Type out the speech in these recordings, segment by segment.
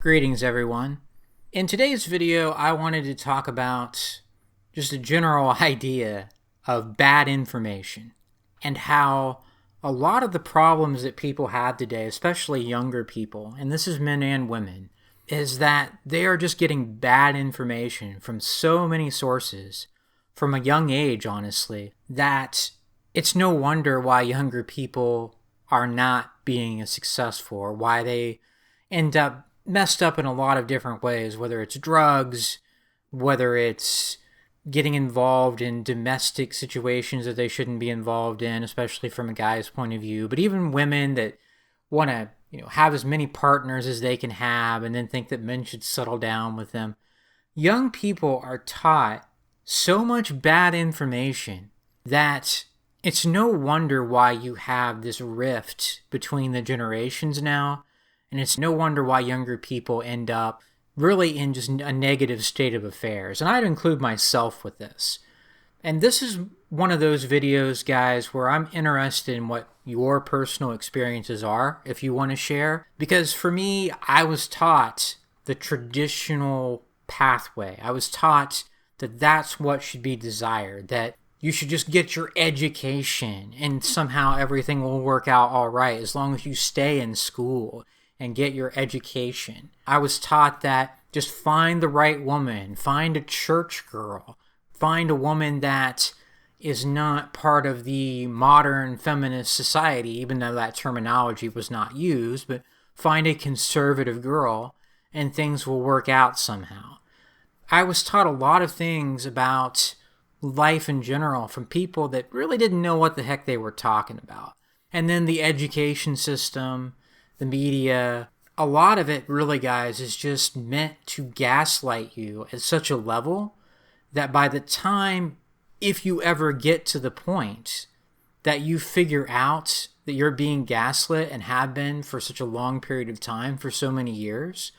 Greetings, everyone. In today's video, I wanted to talk about just a general idea of bad information and how a lot of the problems that people have today, especially younger people, and this is men and women, is that they are just getting bad information from so many sources from a young age, honestly, that it's no wonder why younger people are not being as successful or why they end up messed up in a lot of different ways, whether it's drugs, whether it's getting involved in domestic situations that they shouldn't be involved in, especially from a guy's point of view, but even women that want to, have as many partners as they can have and then think that men should settle down with them. Young people are taught so much bad information that it's no wonder why you have this rift between the generations now. And it's no wonder why younger people end up really in just a negative state of affairs. And I'd include myself with this. And this is one of those videos, guys, where I'm interested in what your personal experiences are, if you want to share. Because for me, I was taught the traditional pathway. I was taught that that's what should be desired, that you should just get your education and somehow everything will work out all right as long as you stay in school and get your education. I was taught that just find the right woman, find a church girl, find a woman that is not part of the modern feminist society, even though that terminology was not used, but find a conservative girl and things will work out somehow. I was taught a lot of things about life in general from people that really didn't know what the heck they were talking about. And then the education system, the media, a lot of it really, guys, is just meant to gaslight you at such a level that by the time, if you ever get to the point that you figure out that you're being gaslit and have been for such a long period of time, for so many years,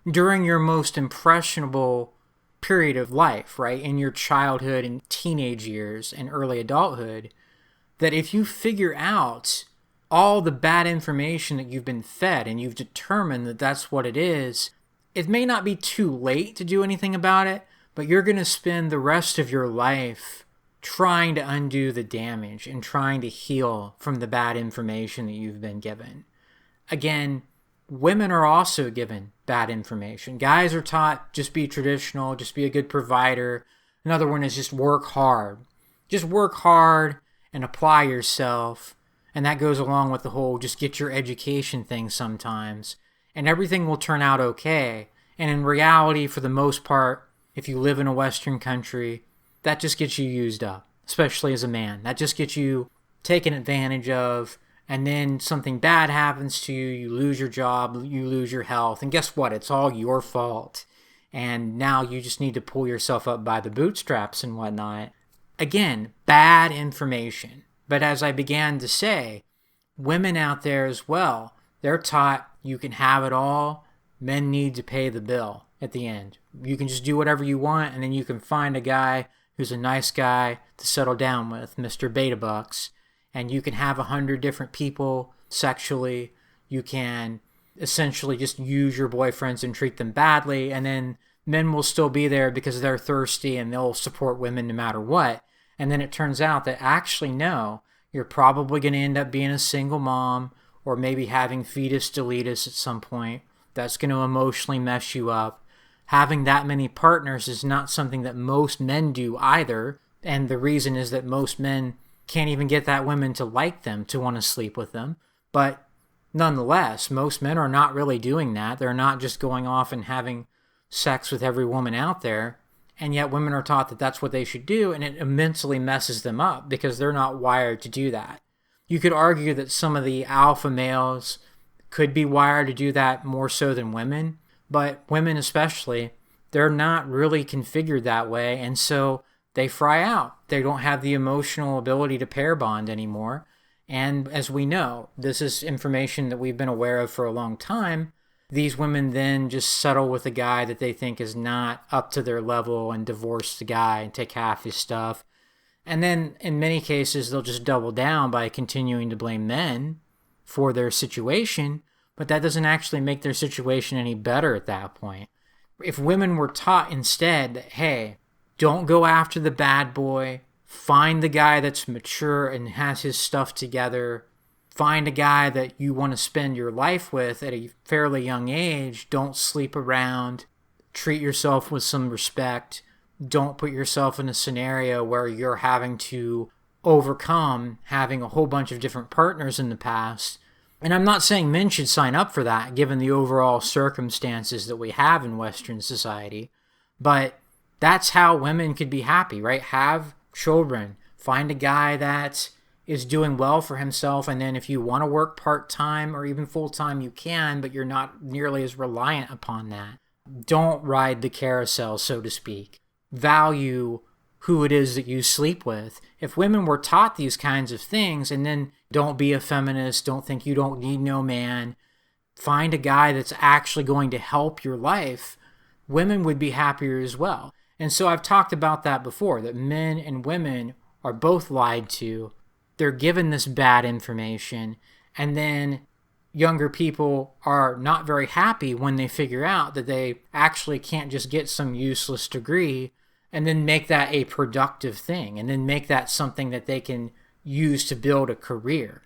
during your most impressionable period of life, right, in your childhood and teenage years and early adulthood, that if you figure out all the bad information that you've been fed and you've determined that that's what it is, it may not be too late to do anything about it, but you're going to spend the rest of your life trying to undo the damage and trying to heal from the bad information that you've been given. Again, women are also given bad information. Guys are taught just be traditional, just be a good provider. Another one is just work hard. Just work hard and apply yourself. And that goes along with the whole just get your education thing sometimes. And everything will turn out okay. And in reality, for the most part, if you live in a Western country, that just gets you used up, especially as a man. That just gets you taken advantage of. And then something bad happens to you. You lose your job, you lose your health. And guess what? It's all your fault. And now you just need to pull yourself up by the bootstraps and whatnot. Again, bad information. But as I began to say, women out there as well, they're taught you can have it all. Men need to pay the bill at the end. You can just do whatever you want, and then you can find a guy who's a nice guy to settle down with, Mr. Beta Bucks, and you can have 100 different people sexually. You can essentially just use your boyfriends and treat them badly, and then men will still be there because they're thirsty and they'll support women no matter what. And then it turns out that actually, no, you're probably going to end up being a single mom or maybe having fetus deletus at some point. That's going to emotionally mess you up. Having that many partners is not something that most men do either. And the reason is that most men can't even get that women to like them, to want to sleep with them. But nonetheless, most men are not really doing that. They're not just going off and having sex with every woman out there. And yet women are taught that that's what they should do, and it immensely messes them up because they're not wired to do that. You could argue that some of the alpha males could be wired to do that more so than women, but women especially, they're not really configured that way, and so they fry out. They don't have the emotional ability to pair bond anymore. And as we know, this is information that we've been aware of for a long time. These women then just settle with a guy that they think is not up to their level and divorce the guy and take half his stuff. And then in many cases, they'll just double down by continuing to blame men for their situation. but that doesn't actually make their situation any better at that point. If women were taught instead that, hey, don't go after the bad boy, find the guy that's mature and has his stuff together, find a guy that you want to spend your life with at a fairly young age, don't sleep around, treat yourself with some respect, don't put yourself in a scenario where you're having to overcome having a whole bunch of different partners in the past. And I'm not saying men should sign up for that, given the overall circumstances that we have in Western society, but that's how women could be happy, right? Have children, find a guy that is doing well for himself, and then if you want to work part-time or even full-time, you can, but you're not nearly as reliant upon that. Don't ride the carousel, so to speak. Value who it is that you sleep with. If women were taught these kinds of things, and then don't be a feminist, don't think you don't need no man, find a guy that's actually going to help your life, women would be happier as well. And so I've talked about that before, that men and women are both lied to. They're given this bad information, and then younger people are not very happy when they figure out that they actually can't just get some useless degree and then make that a productive thing, and then make that something that they can use to build a career.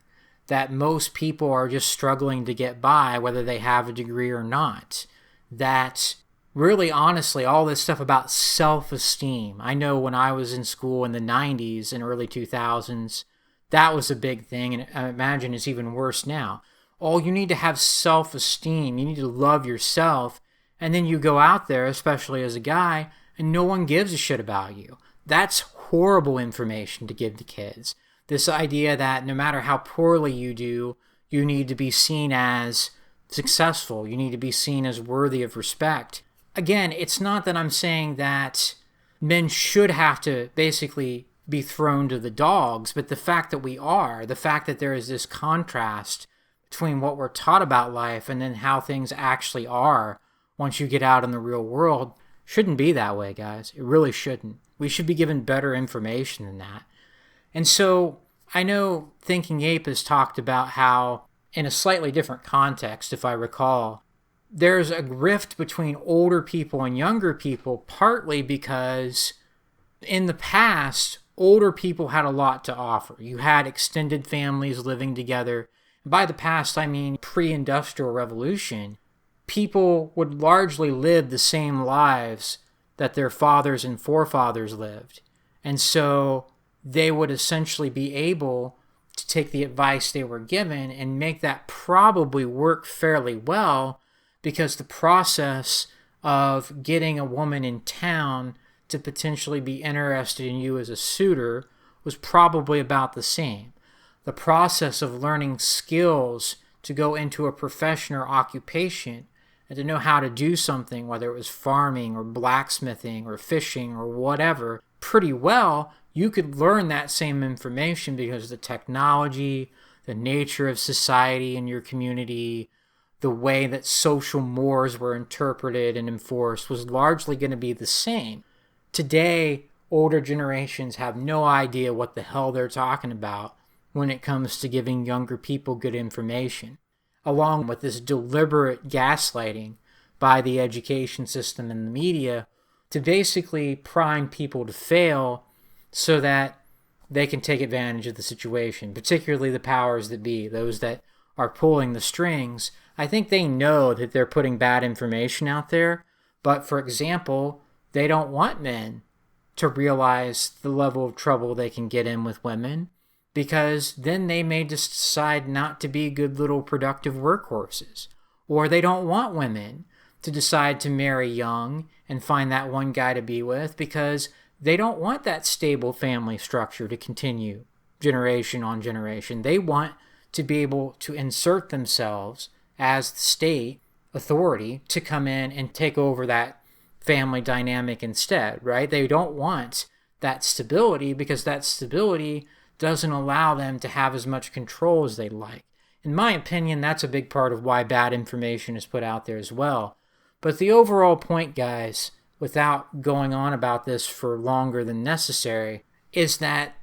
That most people are just struggling to get by, whether they have a degree or not. That really, honestly, all this stuff about self-esteem. I know when I was in school in the 90s and early 2000s, that was a big thing, and I imagine it's even worse now. Oh, you need to have self-esteem. You need to love yourself. And then you go out there, especially as a guy, and no one gives a shit about you. That's horrible information to give to kids. This idea that no matter how poorly you do, you need to be seen as successful. You need to be seen as worthy of respect. Again, it's not that I'm saying that men should have to basically be thrown to the dogs, but the fact that we are, the fact that there is this contrast between what we're taught about life and then how things actually are once you get out in the real world, shouldn't be that way, guys. It really shouldn't. We should be given better information than that. And so I know Thinking Ape has talked about how, in a slightly different context, if I recall, there's a rift between older people and younger people, partly because in the past, older people had a lot to offer. You had extended families living together. By the past, I mean pre-industrial revolution. People would largely live the same lives that their fathers and forefathers lived. And so they would essentially be able to take the advice they were given and make that probably work fairly well, because the process of getting a woman in town to potentially be interested in you as a suitor was probably about the same. The process of learning skills to go into a profession or occupation and to know how to do something, whether it was farming or blacksmithing or fishing or whatever, pretty well, you could learn that same information because the technology, the nature of society in your community, the way that social mores were interpreted and enforced was largely going to be the same. Today, older generations have no idea what the hell they're talking about when it comes to giving younger people good information, along with this deliberate gaslighting by the education system and the media to basically prime people to fail so that they can take advantage of the situation, particularly the powers that be, those that are pulling the strings. I think they know that they're putting bad information out there, but for example, they don't want men to realize the level of trouble they can get in with women, because then they may just decide not to be good little productive workhorses. Or they don't want women to decide to marry young and find that one guy to be with, because they don't want that stable family structure to continue generation on generation. They want to be able to insert themselves as the state authority to come in and take over that family dynamic instead, right? They don't want that stability because that stability doesn't allow them to have as much control as they'd like. In my opinion, that's a big part of why bad information is put out there as well. But the overall point, guys, without going on about this for longer than necessary, is that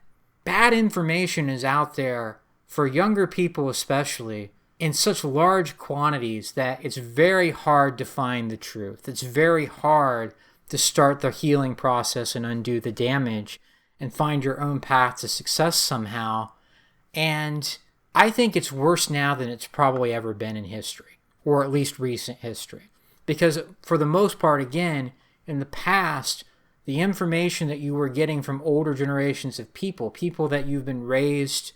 bad information is out there for younger people especially in such large quantities that it's very hard to find the truth. It's very hard to start the healing process and undo the damage and find your own path to success somehow. And I think it's worse now than it's probably ever been in history, or at least recent history. Because for the most part, again, in the past, the information that you were getting from older generations of people that you've been raised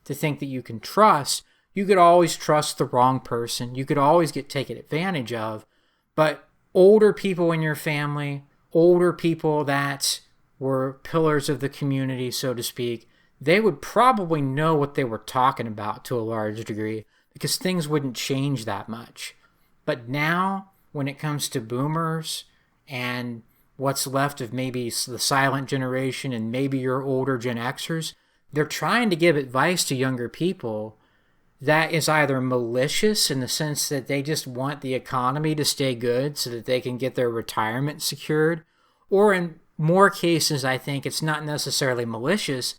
to think that you can trust, you could always trust the wrong person. You could always get taken advantage of. But older people in your family, older people that were pillars of the community, so to speak, they would probably know what they were talking about to a large degree because things wouldn't change that much. But now, when it comes to boomers and what's left of maybe the silent generation and maybe your older Gen Xers, they're trying to give advice to younger people that is either malicious in the sense that they just want the economy to stay good so that they can get their retirement secured, or in more cases, I think it's not necessarily malicious.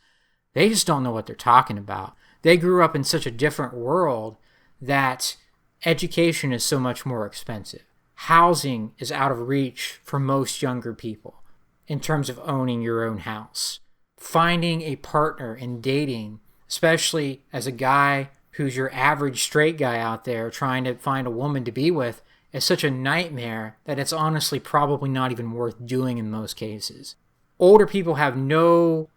They just don't know what they're talking about. They grew up in such a different world that education is so much more expensive. Housing is out of reach for most younger people in terms of owning your own house. Finding a partner and dating, especially as a guy who's your average straight guy out there trying to find a woman to be with, is such a nightmare that it's honestly probably not even worth doing in most cases. Older people have no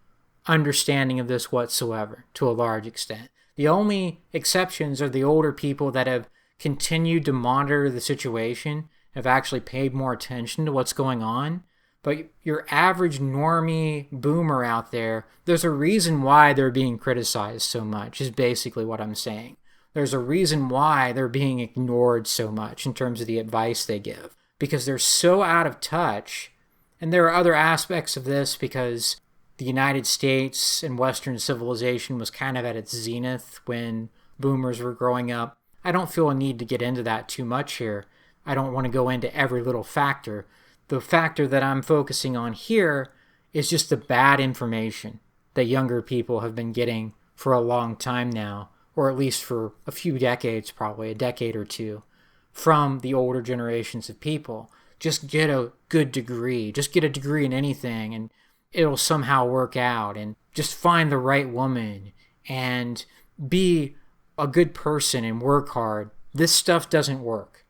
understanding of this whatsoever to a large extent. The only exceptions are the older people that have continued to monitor the situation, have actually paid more attention to what's going on. But your average normie boomer out there, there's a reason why they're being criticized so much, is basically what I'm saying. There's a reason why they're being ignored so much in terms of the advice they give, because they're so out of touch. And there are other aspects of this because the United States and Western civilization was kind of at its zenith when boomers were growing up. I don't feel a need to get into that too much here. I don't want to go into every little factor. The factor that I'm focusing on here is just the bad information that younger people have been getting for a long time now, or at least for a few decades, probably a decade or two, from the older generations of people. Just get a good degree. Just get a degree in anything and it'll somehow work out. And just find the right woman and be a good person and work hard. This stuff doesn't work.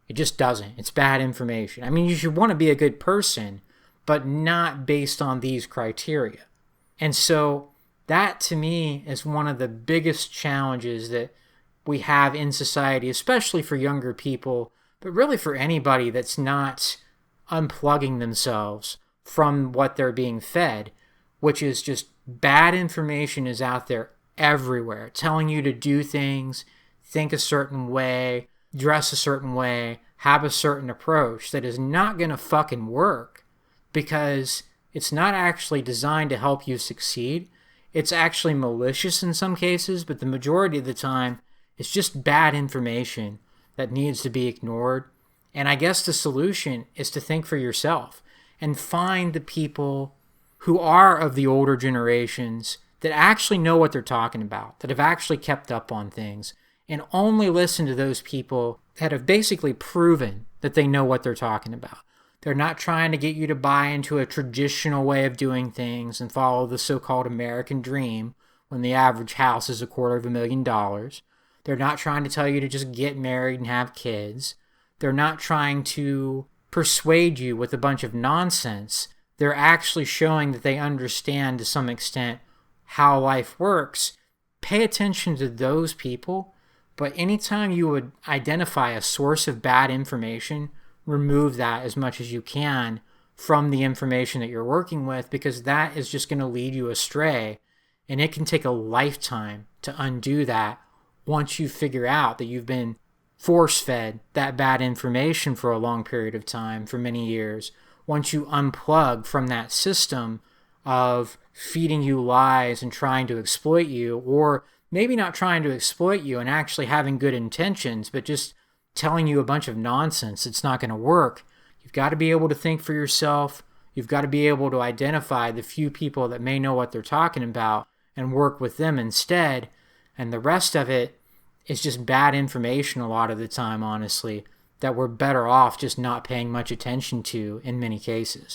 It just doesn't. It's bad information. I mean, you should want to be a good person, but not based on these criteria. And so that to me is one of the biggest challenges that we have in society, especially for younger people, but really for anybody that's not unplugging themselves from what they're being fed, which is just bad information is out there everywhere, telling you to do things, think a certain way, dress a certain way, have a certain approach that is not going to fucking work because it's not actually designed to help you succeed. It's actually malicious in some cases, but the majority of the time, it's just bad information that needs to be ignored. And I guess the solution is to think for yourself and find the people who are of the older generations that actually know what they're talking about, that have actually kept up on things, and only listen to those people that have basically proven that they know what they're talking about. They're not trying to get you to buy into a traditional way of doing things and follow the so-called American dream when the average house is $250,000. They're not trying to tell you to just get married and have kids. They're not trying to persuade you with a bunch of nonsense. They're actually showing that they understand to some extent how life works. Pay attention to those people, but anytime you would identify a source of bad information, remove that as much as you can from the information that you're working with, because that is just going to lead you astray. And it can take a lifetime to undo that once you figure out that you've been force-fed that bad information for a long period of time, for many years. Once you unplug from that system of feeding you lies and trying to exploit you, or maybe not trying to exploit you and actually having good intentions, but just telling you a bunch of nonsense, it's not going to work. You've got to be able to think for yourself. You've got to be able to identify the few people that may know what they're talking about and work with them instead. And the rest of it is just bad information a lot of the time, honestly, that we're better off just not paying much attention to in many cases.